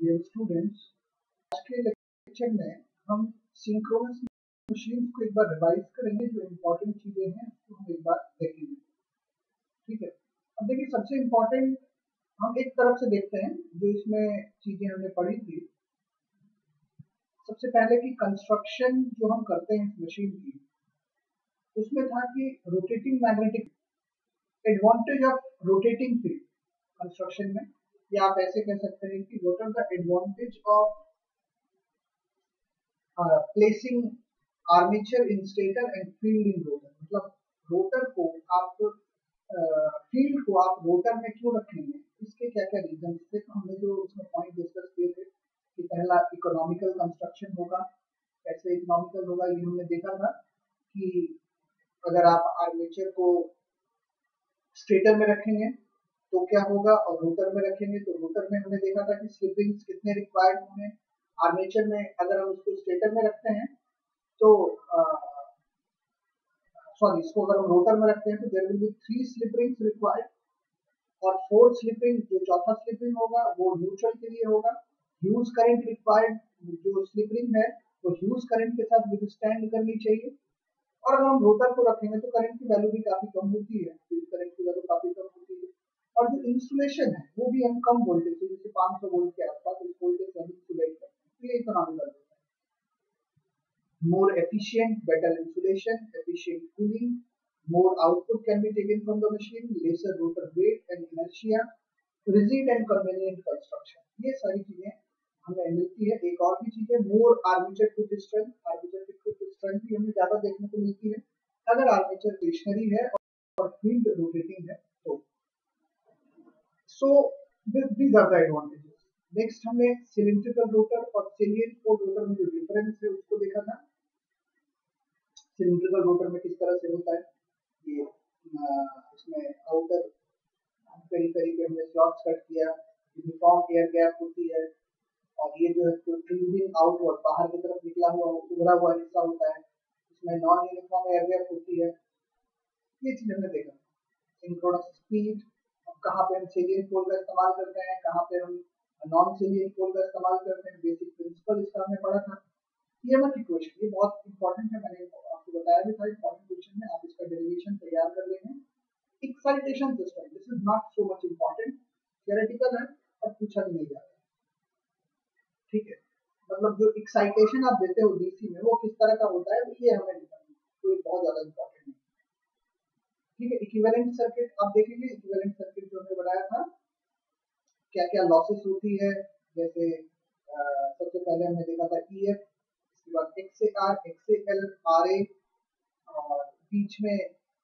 Dear students, आज के lecture में हम सिंक्रोनस मशीन को एक बार रिवाइज करेंगे। जो इम्पोर्टेंट चीजें हैं उसको हम एक बार देखेंगे। ठीक है, अब देखिए सबसे इम्पोर्टेंट हम एक तरफ से देखते हैं जो इसमें चीजें हमने पढ़ी थी। सबसे पहले की कंस्ट्रक्शन जो हम करते हैं इस मशीन की, उसमें था कि rotating magnetic advantage of rotating field construction में, या आप ऐसे कह सकते हैं कि what are the advantage of placing armature in stator and field in rotor. मतलब रोटर को आप फील्ड को आप रोटर में क्यों रखेंगे, इसके क्या क्या रीजन थे। तो हमने जो उसमें पॉइंट डिस्कस किए थे कि पहला इकोनॉमिकल कंस्ट्रक्शन होगा। कैसे इकोनॉमिकल होगा, ये हमने देखा था कि अगर आप आर्मेचर को स्टेटर में रखेंगे तो क्या होगा, और रोटर में रखेंगे तो रोटर में हमने देखा था कि स्लिप रिंग्स कितने रिक्वायर्ड होंगे। आर्मेचर में अगर हम उसको स्टेटर में रखते हैं तो सॉरी, इसको अगर हम रोटर में रखते हैं तो there will be 3 slip rings required, और 4 स्लिप रिंग, जो चौथा स्लिप रिंग होगा वो न्यूट्रल के लिए होगा। ह्यूज करंट रिक्वायर्ड, जो स्लिप रिंग है वो ह्यूज करंट के साथ विथस्टैंड करनी चाहिए। और अगर हम रोटर को रखेंगे तो करंट की वैल्यू भी काफी कम होती है, करंट की वैल्यू काफी कम होती है। और जो इंसुलेशन है वो भी हम कम वोल्टेज से, जैसे 500 वोल्ट के आसपास इस वोल्टेज से हम इंसुलेट करते हैं। ये इकोनॉमिकल होता है। More efficient, better insulation, efficient cooling, more output can be taken from the machine, lesser rotor weight and inertia, rigid and convenient construction। ये सारी चीजें हमें मिलती है। एक और भी चीज है, more armature to strength. Armature to strength भी हमें ज्यादा देखने को मिलती है अगर आर्मेचर स्टेशनरी है और फील्ड रोटेटिंग है तो। सो these are the advantages। Next हमने सिलिंड्रिकल रोटर और सैलिएंट पोल रोटर में जो डिफरेंस है उसको देखा था। सिलिंड्रिकल रोटर में किस तरह से होता है, ये इसमें आउटर पेरिफेरी पे हमने स्लॉट्स कट किया, यूनिफॉर्म एयर गैप होती है, और ये जो है प्रोट्रूडिंग आउटवर्ड बाहर की तरफ निकला हुआ उभरा हुआ हिस्सा होता है, इसमें नॉन यूनिफॉर्म एयर गैप होती है। ये चीज हमने देखा। सिंक्रोनस स्पीड, कहाँ पे हम सैलिएंट पोल का इस्तेमाल करते हैं, कहाँ पे हम नॉन सैलिएंट पोल का इस्तेमाल करते हैं, बेसिक प्रिंसिपल इसका हमने पढ़ा था। ईएमएफ इक्वेशन ये बहुत इंपॉर्टेंट है, मैंने आपको बताया भी था इंपॉर्टेंट क्वेश्चन में, आप इसका डेरिवेशन तैयार कर लेंगे। Excitation system, this is not so much important, theoretical है और पूछा भी नहीं जाता। ठीक है, मतलब जो एक्साइटेशन आप देते हो डीसी में वो किस तरह का होता है, ये हमें तो ये बहुत ज्यादा इंपॉर्टेंट है। ठीक है, इक्विवेलेंट सर्किट आप देखेंगे। इक्विवेलेंट सर्किट जो हमने बनाया था, क्या क्या लॉसेस होती है, जैसे सबसे पहले हमने देखा था ईएफ, इसके बाद एक्स से आर, एक्स से एल, आर ए, और बीच में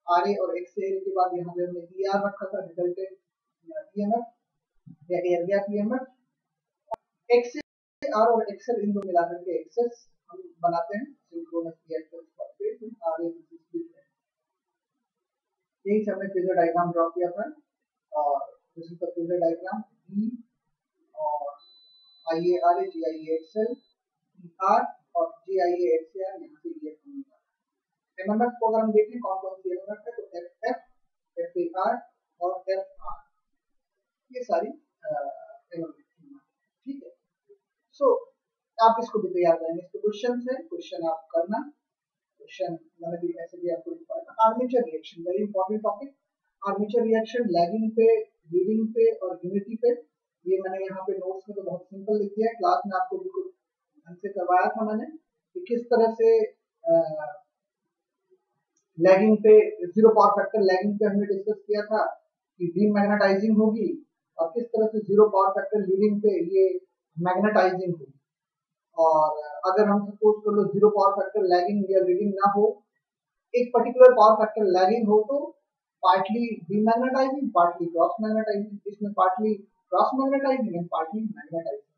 आर ए और एक्स से एल के बाद यहाँ पे हमने ई आर रखा था, रिजल्टेंट ईएमएफ या एयर गैप ईएमएफ। एक्स से आर और एक्सएल इन दो मिलाकर के एक्सेस हम बनाते हैं सिंक्रोनस रिएक्टर्स का फेज आर ए स्प्लिट है। यही से हमने फेजर डायग्राम ड्रॉ किया था, और this is the phasor diagram E और I A R A, G I A XL, E R और G I A x A R, यहाँ से ये एमएमएफ को अगर हम देखें कौन कौन सी एमएमएफ है, तो F F, F A R और एफ आर, ये सारी एमएमएफ। ठीक है, सो आप इसको भी तैयार करेंगे। इसके क्वेश्चन है, क्वेश्चन आप करना। क्वेश्चन मैंने भी ऐसे भी आपको लिखवाया था। Armature reaction very important topic. Armature reaction lagging पे, लीडिंग पे और यूनिटी पे, ये मैंने यहाँ पे नोट्स में तो बहुत सिंपल लिख दिया है, क्लास में आपको बिल्कुल ढंग से करवाया था मैंने कि किस तरह से लैगिंग पे जीरो पावर फैक्टर, लैगिंग पे हमने डिस्कस किया था कि डीमैग्नेटाइजिंग होगी, और किस तरह से जीरो पावर फैक्टर लीडिंग पे ये मैग्नेटाइजिंग होगी। और अगर हम सपोज कर लो जीरो पावर फैक्टर लैगिंग या लीडिंग ना हो, एक पर्टिकुलर पावर फैक्टर लैगिंग हो, तो partly demagnetizing, partly cross magnetizing, इसमें partly cross magnetizing and partly magnetizing.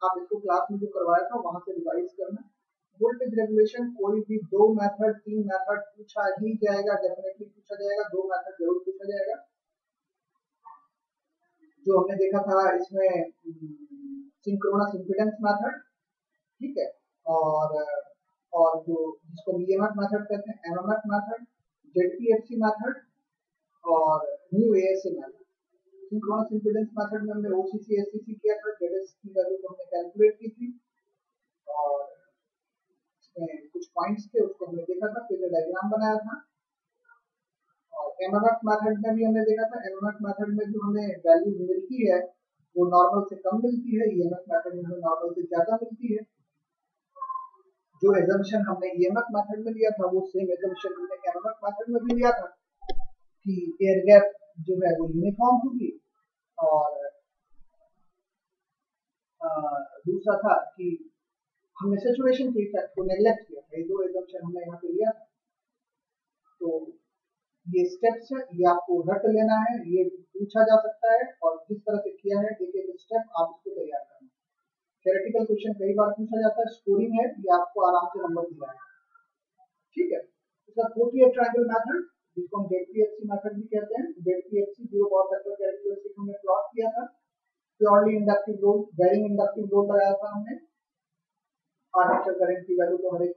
आप इसको क्लास में जो करवाया था वहां से रिवाइज करना। वोल्टेज रेगुलेशन, कोई भी 2 मेथड 3 मेथड पूछा ही जाएगा, डेफिनेटली पूछा जाएगा, 2 मेथड जरूर पूछा जाएगा। जो हमने देखा था इसमें सिंक्रोनस इम्पीडेंस मेथड, ठीक है, और जो जिसको ईएमएफ मेथड कहते हैं, एमएमएफ मेथड, जेडपीएफसी मेथड और new ASA method. Synchronous impedance method में हमने ओसीसी एससीसी किया था, जेडएस की वैल्यू पॉइंट्स थे उसको हमने देखा था, फिर डायग्राम बनाया था। और एमएमएफ मेथड में भी हमने देखा था, एमएमएफ मेथड में जो हमें वैल्यूज मिलती है वो नॉर्मल से कम मिलती है, ईएमएफ मेथड में हमें नॉर्मल से ज्यादा मिलती है। जो एजम्पशन हमने ईएमएफ मेथड में लिया था वो सेम एजम्पशन हमने एमएमएफ मेथड में भी लिया था कि एयर गैप जो है वो यूनिफॉर्म होगी। और दूसरा था कि हमने सैचुरेशन के इफेक्ट को नेग्लेक्ट किया था। ये दो एजम्पशन हमने यहाँ पे लिया था। तो ये स्टेप्स है, ये आपको रट लेना है, ये पूछा जा सकता है और जिस तरह से किया है एक एक स्टेप आप इसको तैयार करना। थ्योरेटिकल क्वेश्चन कई बार पूछा जाता है, स्कोरिंग है, ये आपको आराम से नंबर दिलाएगा। ठीक है, इसका कोटियर ट्रायंगल मेथड जिसको हम ZPFC मेथड भी कहते हैं, ZPFC zero power factor characteristic हमने प्लॉट किया था। Purely inductive load, varying inductive load लगाया था हमने। आर्मेचर करंट की वैल्यू को हर एक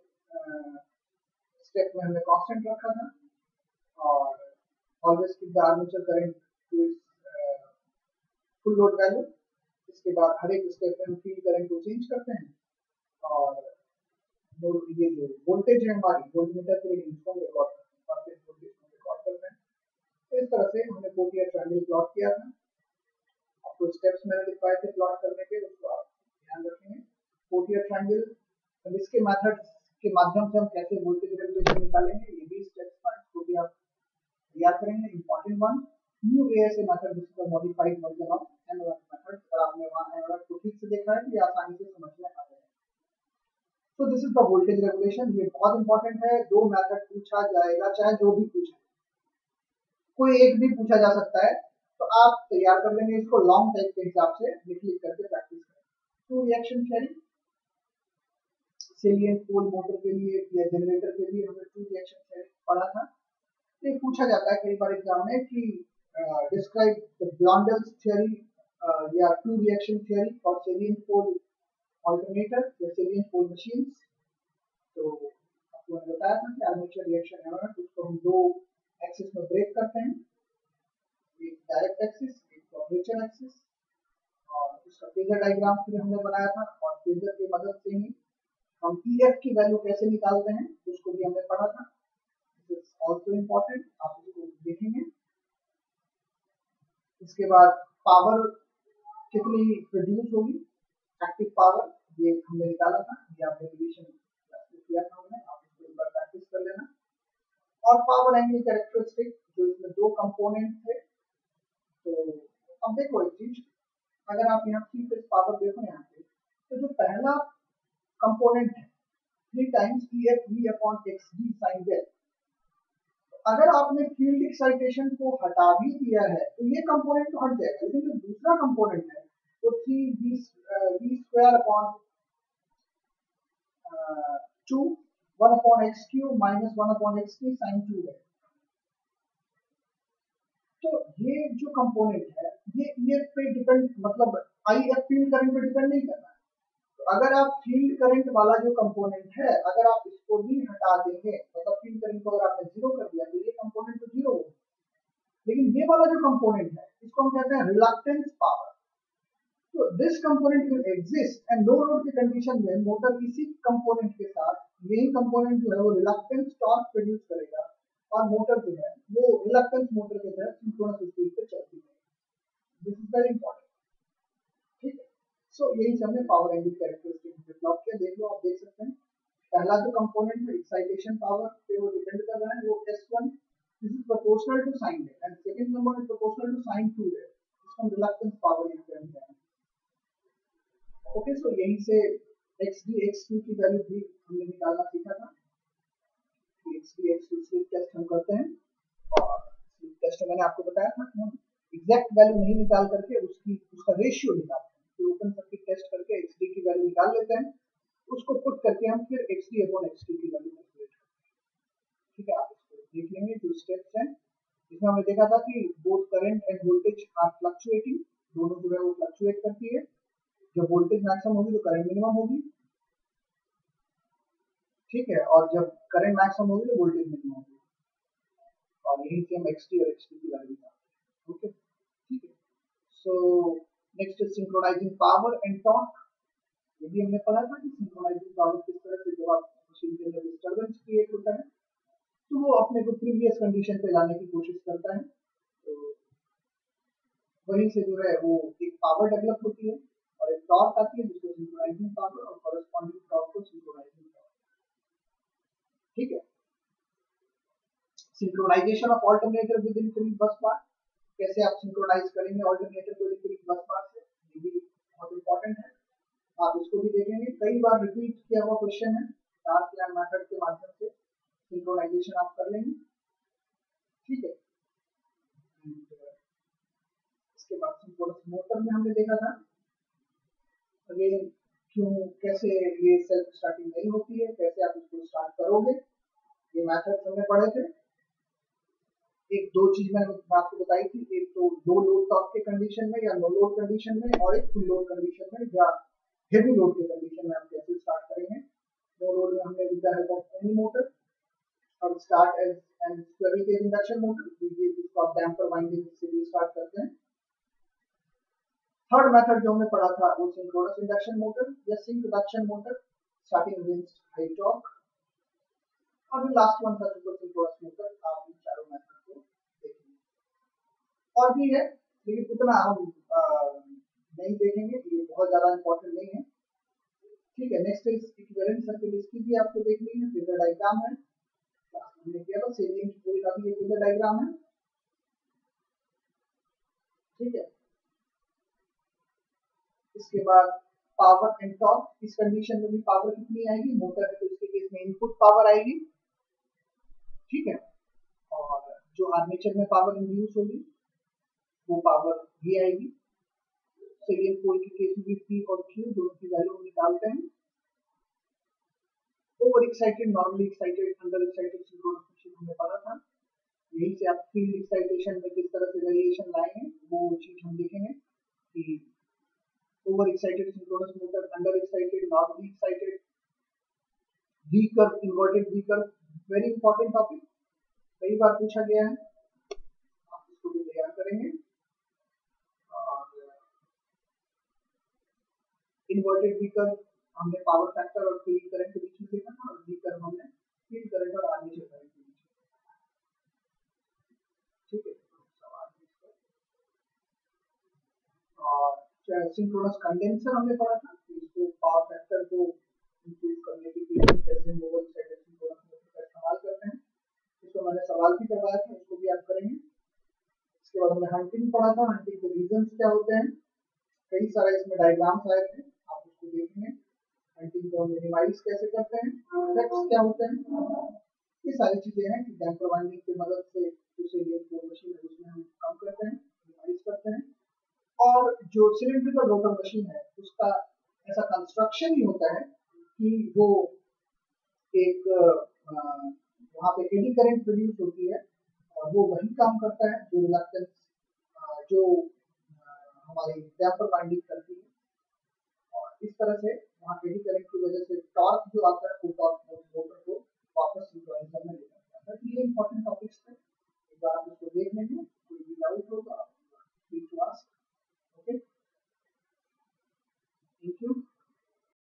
स्टेप में हमने कांस्टेंट रखा था और always keep the armature current to its full load value. इसके बाद हर एक स्टेप में हम फील्ड करंट को चेंज करते हैं और ये जो वोल्टेज है हमारी वोल्टमीटर के रीडिंग को रिकॉर्ड करते हैं और फिर वोल्टेज को रिकॉर्ड करते हैं। तो इस तरह से हमने कोटियर ट्रायंगल प्लॉट किया था। आपको स्टेप्स मैंने लिखवाए थे प्लॉट करने के, उसको आप ध्यान रखेंगे। कोटियर ट्रायंगल, अब इसके मेथड के माध्यम से हम कैसे वोल्टेज रेगुलेशन निकालेंगे ये भी स्टेप्स था, इसको भी आप याद करेंगे। Important one, new ASA method, this is the modified version of MMF method. अगर आपने वहां एमएमएफ को ठीक से देखा है तो ये आसानी से समझ में आ जाएगा। तो this is the voltage regulation, ये बहुत इंपॉर्टेंट है। दो मेथड पूछा जाएगा, चाहे जो भी पूछे, कोई एक भी पूछा जा सकता है, तो आप तैयार कर लेंगे इसको लॉन्ग टाइप के हिसाब से लिख करके प्रैक्टिस करें। Two reaction theory, salient pole motor के लिए या जनरेटर के लिए हमने टू रिएक्शन थियरी पढ़ा था। ये पूछा जाता है कई बार एग्जाम में कि डिस्क्राइब द ब्लॉन्डेल्स थ्योरी या two reaction theory for salient pole alternator या सेलिएंट पोल मशीन्स। तो आपको मैंने बताया था कि आर्मेचर रिएक्शन है ना, उसको हम दो एक्सिस में ब्रेक करते हैं, एक डायरेक्ट एक्सिस, एक कर्वेचर एक्सिस। और उसका फेजर डायग्राम फिर हमने बनाया था और फेजर की मदद से ही हम EF की वैल्यू कैसे निकालते हैं उसको भी हमने पढ़ा था। दिस इज आल्सो इंपॉर्टेंट, आप इसको देखेंगे। इसके बाद पावर कितनी प्रोड्यूस होगी, एक्टिव पावर, ये हमने निकाला था, ये आप डेरिवेशन किया था हमने, आप इसको एक बार प्रैक्टिस कर लेना। और पावर एंगल कैरेक्टरिस्टिक, जो इसमें दो कंपोनेंट थे। तो अब देखो एक चीज, अगर आप यहाँ थ्री फेज पावर देखो यहाँ पे, तो जो पहला कंपोनेंट है 3 times EF upon XD sine Z, अगर आपने फील्ड एक्साइटेशन को हटा भी दिया है तो ये कंपोनेंट तो हट जाएगा, लेकिन जो दूसरा कंपोनेंट है वो 3v² upon 2 1 upon x³ minus 1 upon x3 sine 2 है। तो ये जो कंपोनेंट है ये EF पे डिपेंड, मतलब IF फील्ड करंट पे डिपेंड नहीं करना है। तो अगर आप फील्ड करंट वाला जो कंपोनेंट है अगर आप इसको भी हटा देंगे, मतलब फील्ड करंट को अगर आपने जीरो कर दिया तो ये कंपोनेंट तो जीरो होगा। लेकिन ये वाला जो कंपोनेंट है इसको हम कहते हैं रिलक्टेंस पावर। तो this component will exist and no load की कंडीशन में मोटर इसी कंपोनेंट के साथ, यही कंपोनेंट जो है वो रिलक्टेंस टॉर्क प्रोड्यूस करेगा और मोटर जो है वो रिलक्टेंस मोटर के तहत सिंक्रोनस स्पीड पे चलती है। This is very important. ठीक है, सो यही हमने पावर एंगल कैरेक्टरिस्टिक प्लॉट किया, देख लो, आप देख सकते हैं। पहला जो कंपोनेंट है एक्साइटेशन पावर पे वो डिपेंड कर रहा है, वो S1 this is proportional to sine है and second component proportional to sine 2 है, इसको हम रिलक्टेंस पावर यहाँ पे हम कहेंगे। ओके, सो यहीं से XD X2 की वैल्यू भी हमने निकालना सीखा था। XD X2 स्लिप टेस्ट हम करते हैं और स्लिप टेस्ट में मैंने आपको बताया था कि हम एग्जैक्ट वैल्यू नहीं निकाल करके उसका रेशियो निकालते हैं, फिर ओपन सर्किट टेस्ट करके XD की वैल्यू निकाल लेते हैं, उसको पुट करके हम फिर XD अपॉन X2 की वैल्यू कैलकुलेट करते हैं। ठीक है, आप इसको देख लेंगे जो स्टेप्स हैं। इसमें हमने देखा था कि both current and voltage are fluctuating, दोनों जो है वो फ्लक्चुएट करती है। जब वोल्टेज मैक्सिमम होगी तो करंट मिनिमम होगी। ठीक है, और जब करंट मैक्सिमम होगी तो वोल्टेज मिनिमम होगी। और यही से हम XD और X2 की वैल्यू निकालते हैं। ओके, ठीक है। So next is synchronising power and torque. ये भी हमने पढ़ा था कि सिंक्रोनाइजिंग पावर किस तरह से, जब आप मशीन के अंदर डिस्टर्बेंस क्रिएट होता है, तो वो अपने को प्रीवियस कंडीशन पे लाने की कोशिश करता है। तो वहीं से जो है वो एक पावर डेवलप होती है और एक टॉर्क आती है जिसको सिंक्रोनाइजिंग पावर और कॉरेस्पॉन्डिंग टॉर्क को सिंक्रोनाइजिंग पावर। ठीक है। Synchronisation of alternator with in bus bar, कैसे आप सिंक्रोनाइज करेंगे ऑल्टरनेटर को इलेक्ट्रिक बस बार से, ये भी बहुत इंपॉर्टेंट है, आप इसको भी देखेंगे। कई बार रिपीट किया हुआ क्वेश्चन है, डार्क प्लान मेथड के माध्यम से सिंक्रोनाइजेशन आप कर लेंगे। ठीक है। इसके बाद सिंक्रोनस मोटर में हमने देखा था अगेन क्यों कैसे ये सेल्फ स्टार्टिंग नहीं होती है, कैसे आप इसको स्टार्ट करोगे, ये मेथड हमने पढ़े थे। एक दो चीज मैंने आपको बताई थी, एक तो लो लोड टॉर्क के कंडीशन में या नो लोड कंडीशन में, और एक फुल लोड कंडीशन में या हेवी लोड के कंडीशन में आप कैसे स्टार्ट करेंगे। नो लोड में हमने with the help of any motor और start edge and squirrel cage induction motor, ये जिसको आप डैम्पर वाइंडिंग से भी स्टार्ट करते हैं। थर्ड मेथड जो हमने पढ़ा था वो सिंक्रोनस इंडक्शन मोटर या sync induction motor starting against high torque, और लास्ट वन था सुपर सिंक्रोनस मोटर। आप इन चारों मेथड को देखेंगे, और भी है लेकिन उतना हम नहीं देखेंगे, ये बहुत ज्यादा इंपॉर्टेंट नहीं है। ठीक है। नेक्स्ट इज इक्विवेलेंट सर्किट, इसकी भी आपको देखनी है, फेजर डायग्राम है, हमने किया था सेलिएंट पोल का भी एक फेजर डायग्राम है। ठीक है। इसके बाद पावर एंड टॉर्क, इस कंडीशन में भी पावर कितनी आएगी, मोटर है तो इसके केस में इनपुट पावर आएगी। ठीक है। और जो आर्मेचर में पावर इंड्यूस होगी वो पावर भी आएगी। सेलिएंट पोल के केस में भी पी और क्यू दोनों की वैल्यू हम निकालते हैं। Over excited, normally excited, under excited synchronous machine हमने पढ़ा था, यहीं से आप फील्ड एक्साइटेशन में किस तरह से वेरिएशन लाएंगे वो चीज हम देखेंगे कि over excited synchronous motor, under excited, normally excited, V curve, inverted V curve, very important topic, कई बार पूछा गया है, आप इसको भी तैयार करेंगे। इन्वर्टेड वी कर्व हमने पावर फैक्टर और फील्ड करंट के बीच में देखा था, और वी कर्व हमने फील्ड करंट और आर्मेचर करंट के बीच में। ठीक है। और सिंक्रोनस कंडेंसर हमने पढ़ा था, इसको पावर फैक्टर को इंप्रूव करने के लिए कैसे हम ओवर एक्साइटेड सिंक्रोनस मोटर का इस्तेमाल करते हैं, इसको मैंने सवाल भी करवाया था, इसको भी आप करेंगे। इसके बाद हमने हंटिंग पढ़ा था, हंटिंग के रीजंस क्या होते हैं, कई सारे इसमें डायग्राम्स आए थे, आप उसको देखेंगे। हंटिंग को मिनिमाइज कैसे करते हैं, इफेक्ट्स क्या होते हैं, ये सारी चीजें हैं कि डैम्पर वाइंडिंग की मदद से उसे ये मशीन है उसमें हम कम करते हैं, मिनिमाइज करते हैं। और जो सिलिंड्रिकल रोटर मशीन है उसका ऐसा कंस्ट्रक्शन ही होता है कि वो एक वहाँ पे एडी करंट प्रोड्यूस होती है और वो वही काम करता है जो रिलक्टेंस जो हमारी डैम्पर वाइंडिंग करती है, और इस तरह से वहाँ एडी करंट की वजह से टॉर्क जो आता है वो टॉर्क मोटर को